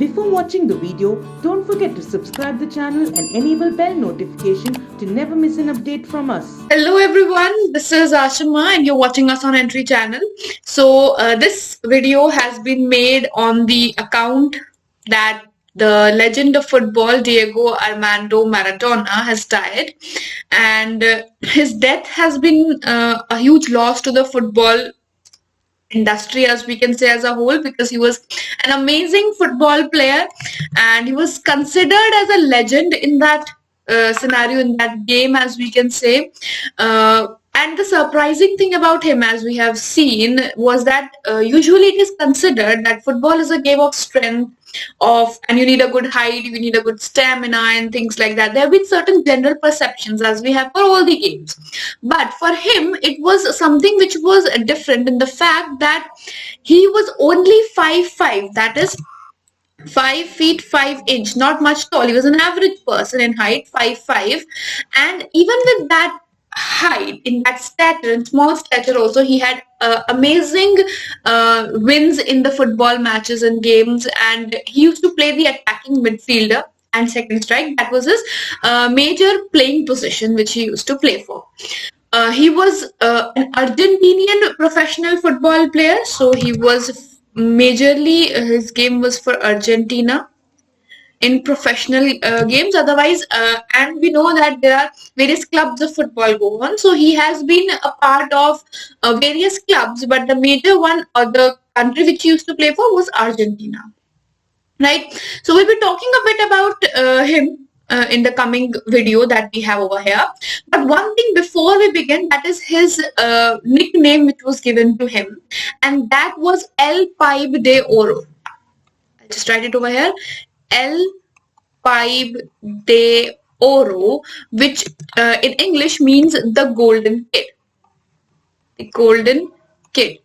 Before watching the video, don't forget to subscribe the channel and enable bell notification to never miss an update from us. Hello everyone, this is Ashima and you're watching us on Entri channel. So this video has been made on the account that the legend of football Diego Armando Maradona has died, and his death has been a huge loss to the football industry, as we can say, as a whole, because he was an amazing football player and he was considered as a legend in that scenario, in that game, as we can say. And the surprising thing about him, as we have seen, was that usually it is considered that football is a game of strength, and you need a good height, you need a good stamina and things like that. There have been certain general perceptions, as we have for all the games, but for him it was something which was different in the fact that he was only 5'5", that is 5 feet 5 inch, not much tall. He was an average person in height, 5'5", and even with that height, in that stature, in small stature also, he had amazing wins in the football matches and games, and he used to play the attacking midfielder and second strike. That was his major playing position which he used to play for. He was an Argentinian professional football player, so he was majorly, his game was for Argentina in professional games. Otherwise, and we know that there are various clubs of football go on, so he has been a part of various clubs, but the major one, or the country which he used to play for, was Argentina, right? So we'll be talking a bit about him in the coming video that we have over here. But one thing before we begin, that is his nickname which was given to him, and that was El Pibe de Oro. I'll just write it over here, El Pibe de Oro, which in English means the golden kid. The golden kid.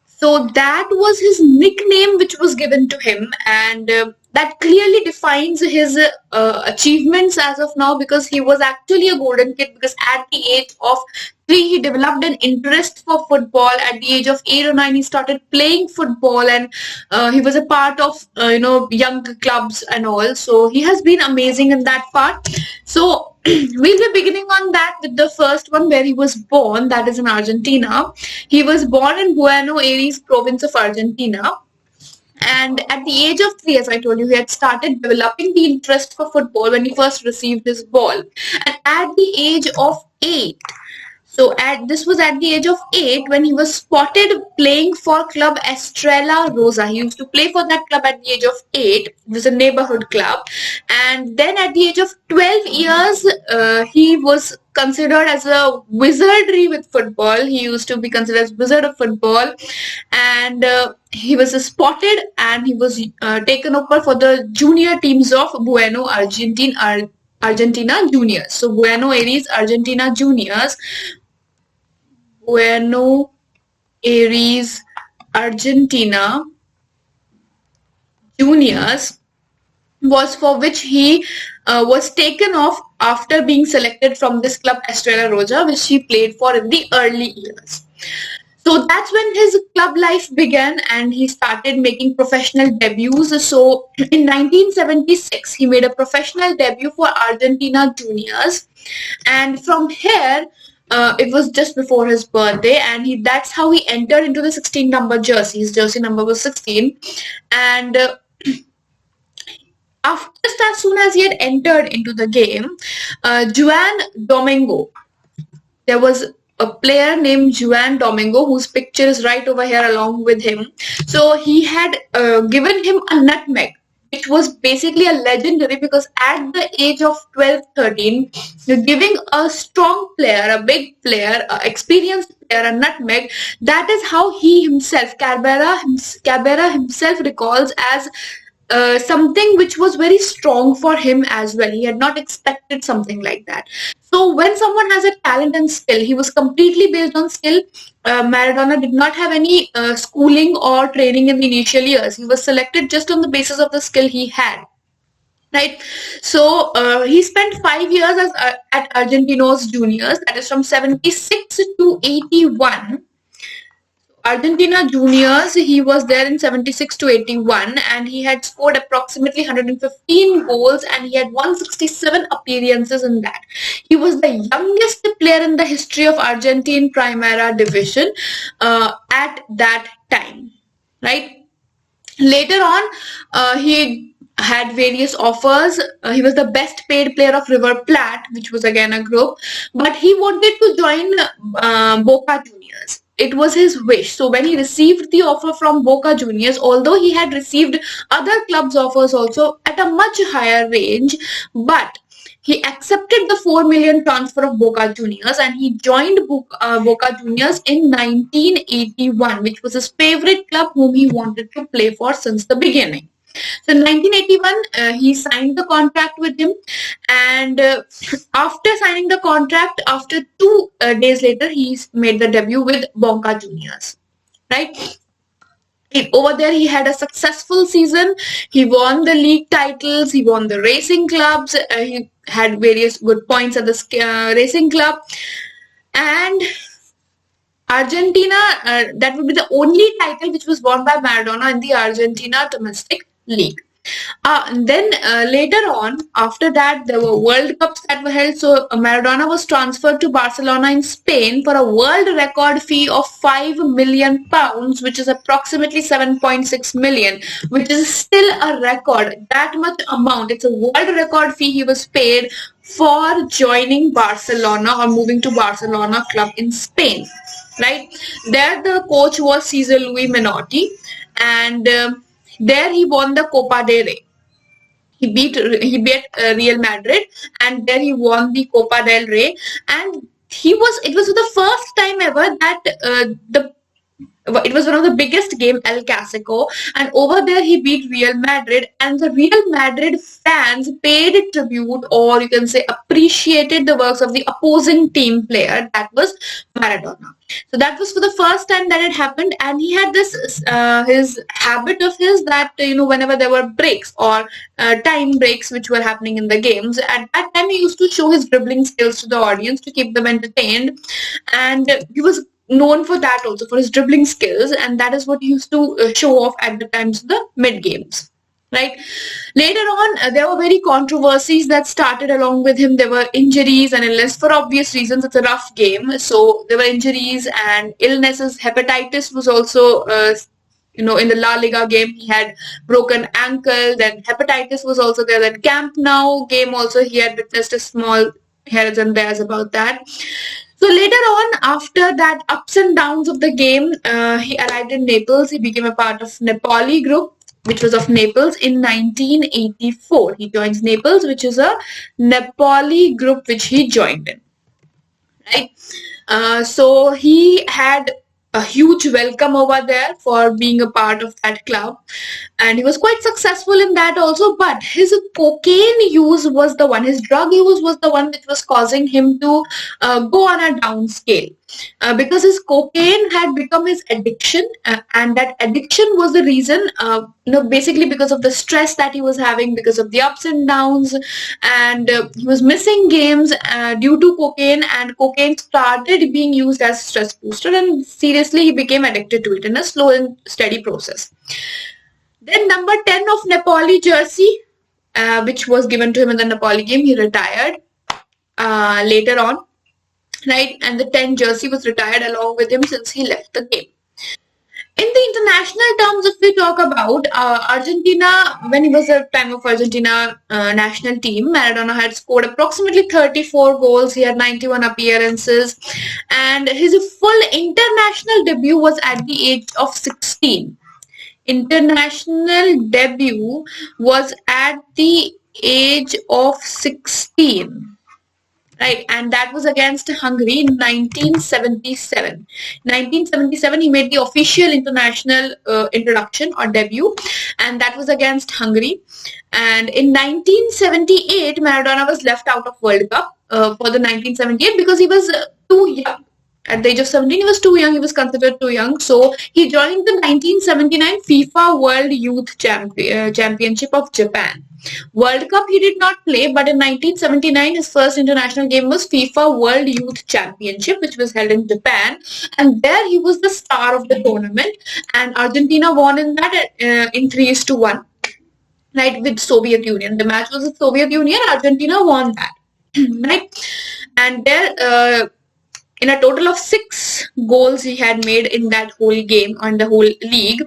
So that was his nickname which was given to him, and that clearly defines his achievements as of now, because he was actually a golden kid, because at the age of 3 he developed an interest for football. At the age of 8 or 9 he started playing football, and he was a part of young clubs and all. So he has been amazing in that part. So we'll be beginning on that with the first one, where he was born, that is in Argentina. He was born in Buenos Aires Province of Argentina. And at the age of 3, as I told you, he had started developing the interest for football when he first received his ball. And at the age of 8, so this was at the age of 8 when he was spotted playing for club Estrella Roja. He used to play for that club at the age of 8. It was a neighborhood club. And then at the age of 12 years, he was considered as a wizardry with football. He used to be considered as wizard of football. And he was spotted, and he was taken over for the junior teams of Argentina Juniors. So Buenos Aires Argentina Juniors. Buenos Aires Argentina Juniors was for which he was taken off after being selected from this club Estrella Roja, which he played for in the early years. So that's when his club life began, and he started making professional debuts. So in 1976, he made a professional debut for Argentina Juniors, and from here, it was just before his birthday, and that's how he entered into the 16 number jersey. His jersey number was 16, and just as soon as he had entered into the game, Juan Domingo, there was a player named Juan Domingo, whose picture is right over here along with him. So he had given him a nutmeg, which was basically a legendary, because at the age of 12-13, giving a strong player, a big player, an experienced player a nutmeg, that is how he himself, Cabrera himself, recalls as something which was very strong for him as well. He had not expected something like that. So when someone has a talent and skill, he was completely based on skill. Maradona did not have any schooling or training in the initial years. He was selected just on the basis of the skill he had. Right, so he spent 5 years at Argentinos Juniors, that is from 76 to 81. Argentina Juniors, he was there in 76 to 81 and he had scored approximately 115 goals and he had 167 appearances in that. He was the youngest player in the history of Argentine Primera Division at that time, right? Later on, he had various offers. He was the best paid player of River Plate, which was again a group, but he wanted to join Boca Juniors. It was his wish. So when he received the offer from Boca Juniors, although he had received other clubs' offers also at a much higher range, but he accepted the 4 million transfer of Boca Juniors and he joined Boca Juniors in 1981, which was his favorite club whom he wanted to play for since the beginning. So in 1981, he signed the contract with him, and after signing the contract, after 2 days later, he made the debut with Boca Juniors, right? Over there, he had a successful season. He won the league titles. He won the racing clubs. He had various good points at the racing club. And Argentina, that would be the only title which was won by Maradona in the Argentina domestic league. Then later on, after that, there were World Cups that were held. So Maradona was transferred to Barcelona in Spain for a world record fee of £5 million, which is approximately 7.6 million, which is still a record. That much amount. It's a world record fee he was paid for joining Barcelona or moving to Barcelona club in Spain. Right? There the coach was Cesar Luis Menotti, and there he won the Copa del Rey. He beat Real Madrid, and there he won the Copa del Rey. And it was the first time ever that it was one of the biggest game, El Clasico, and over there he beat Real Madrid, and the Real Madrid fans paid tribute, or you can say appreciated the works of the opposing team player, that was Maradona. So that was for the first time that it happened, and he had this his habit of his that whenever there were breaks or time breaks which were happening in the games, at that time he used to show his dribbling skills to the audience to keep them entertained, and he was known for that also, for his dribbling skills, and that is what he used to show off at the times of the mid games. Right. Later on, there were very controversies that started along with him. There were injuries and illness for obvious reasons. It's a rough game, so there were injuries and illnesses. Hepatitis was also in the La Liga game, he had broken ankle. Then hepatitis was also there. That Camp Nou game also, he had witnessed a small hairs and bears about that. So later on, after that ups and downs of the game, he arrived in Naples. He became a part of Napoli group, which was of Naples, in 1984. He joins Naples, which is a Napoli group which he joined in. Right? So he had a huge welcome over there for being a part of that club, and he was quite successful in that also. But his cocaine use was the one, his drug use was the one which was causing him to go on a down scale, because his cocaine had become his addiction, and that addiction was the reason, basically because of the stress that he was having, because of the ups and downs, and he was missing games due to cocaine, and cocaine started being used as stress booster, and seriously he became addicted to it in a slow and steady process. Then number 10 of Napoli jersey, which was given to him in the Napoli game, he retired later on. Right, and the 10 jersey was retired along with him since he left the game. In the international terms, if we talk about Argentina, when he was at the time of Argentina national team, Maradona had scored approximately 34 goals. He had 91 appearances, and his full international debut was at the age of 16. International debut was at the age of 16. Right, and that was against Hungary in 1977. 1977, he made the official international introduction or debut, and that was against Hungary. And in 1978, Maradona was left out of World Cup for the 1978 because he was too young. At the age of 17, he was too young. He was considered too young. So he joined the 1979 FIFA World Youth Championship of Japan. World Cup he did not play, but in 1979 his first international game was FIFA World Youth Championship, which was held in Japan, and there he was the star of the tournament, and Argentina won in that in 3-1, right, with Soviet Union. The match was with Soviet Union. Argentina won that, right, and there. In a total of 6 goals he had made in that whole game, on the whole league.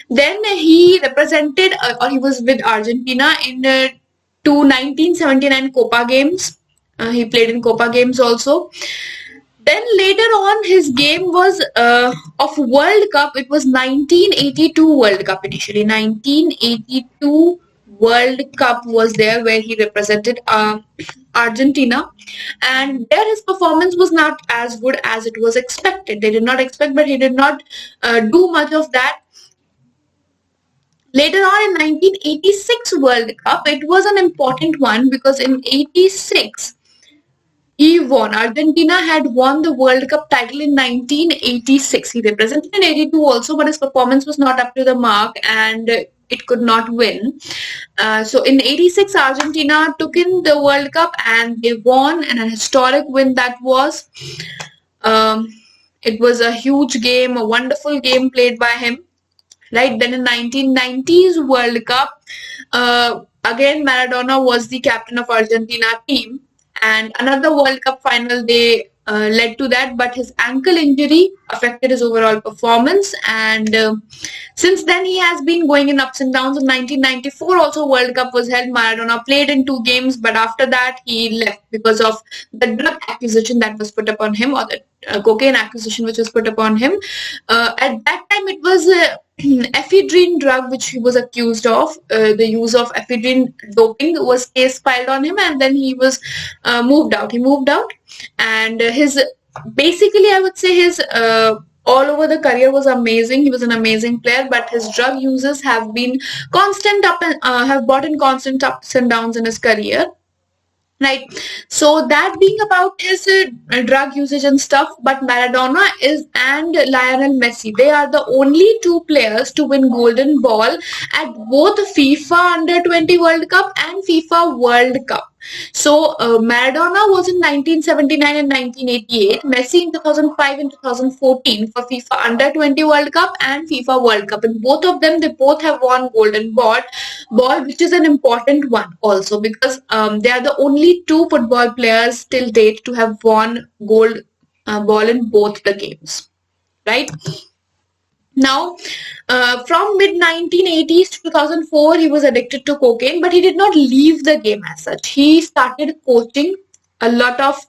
Then he represented, or he was with Argentina in 1979 Copa games. He played in Copa games also. Then later on, his game was of World Cup. It was 1982 World Cup initially. 1982 World Cup was there, where he represented Argentina, and there his performance was not as good as it was expected. They did not expect, but he did not do much of that. Later on in 1986 World Cup, it was an important one because in 86 he won. Argentina had won the World Cup title in 1986. He represented in 82 also, but his performance was not up to the mark and it could not win. So in 86, Argentina took in the World Cup and they won, and a historic win that was. It was a huge game, a wonderful game played by him. Right, then in 1990s World Cup, again Maradona was the captain of Argentina team, and another World Cup final they led to that, but his ankle injury affected his overall performance, and since then he has been going in ups and downs. In 1994 also World Cup was held. Maradona played in 2 games, but after that he left because of the drug accusation that was put upon him, or the cocaine accusation which was put upon him. At that time it was ephedrine drug which he was accused of. The use of ephedrine doping was case filed on him, and then he was moved out. He moved out, and his basically I would say his all over the career was amazing. He was an amazing player, but his drug uses have been constant have brought in constant ups and downs in his career. Right, so that being about his drug usage and stuff, but Maradona and Lionel Messi, they are the only 2 players to win Golden Ball at both FIFA Under 20 World Cup and FIFA World Cup. So Maradona was in 1979 and 1988, Messi in 2005 and 2014 for FIFA Under 20 World Cup and FIFA World Cup. In both of them, they both have won Golden Ball, which is an important one also, because they are the only 2 football players till date to have won gold ball in both the games, right? Now, from mid-1980s to 2004, he was addicted to cocaine, but he did not leave the game as such. He started coaching a lot of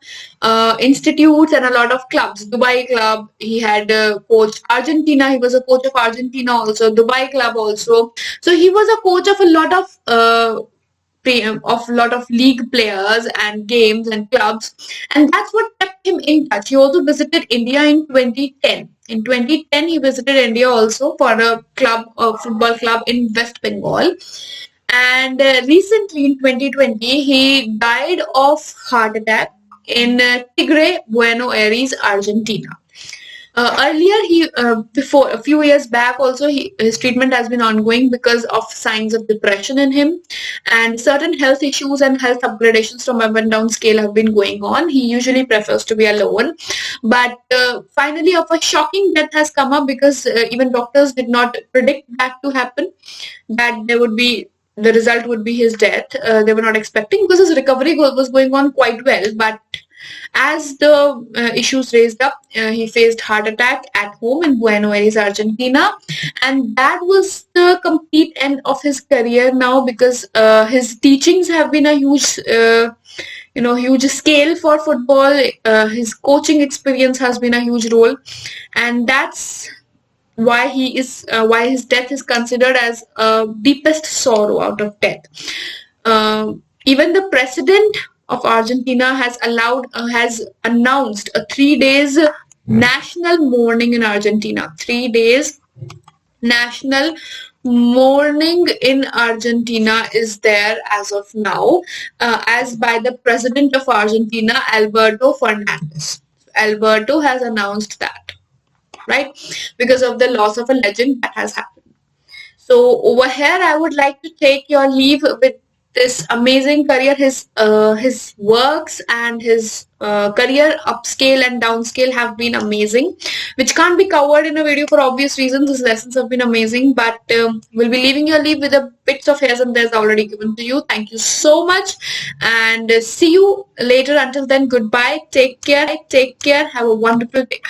institutes and a lot of clubs. Dubai club, he had coached Argentina. He was a coach of Argentina also, Dubai club also. So he was a coach of a lot of league players and games and clubs, and that's what kept him in touch. He also visited India in 2010. In 2010, he visited India also for a football club in West Bengal. And recently in 2020, he died of heart attack in Tigre, Buenos Aires, Argentina. Earlier, before a few years back also, his treatment has been ongoing because of signs of depression in him, and certain health issues and health upgradations from up and down scale have been going on. He usually prefers to be alone, but finally a shocking death has come up, because even doctors did not predict that to happen, that the result would be his death. They were not expecting, because his recovery was going on quite well, but as the issues raised up, he faced heart attack at home in Buenos Aires, Argentina, and that was the complete end of his career now, because his teachings have been a huge huge scale for football. His coaching experience has been a huge role, and that's why why his death is considered as deepest sorrow out of death. Even the president of Argentina has announced a 3 days national mourning in Argentina. 3 days national mourning in Argentina is there as of now, as by the president of Argentina, Alberto Fernandez. Alberto has announced that, right? Because of the loss of a legend that has happened. So over here, I would like to take your leave with this amazing career. His works and his career upscale and downscale have been amazing, which can't be covered in a video for obvious reasons. His lessons have been amazing, but we'll be leaving your leave with the bits of hairs and there's already given to you. Thank you so much, and see you later. Until then, goodbye. Take care. Have a wonderful day.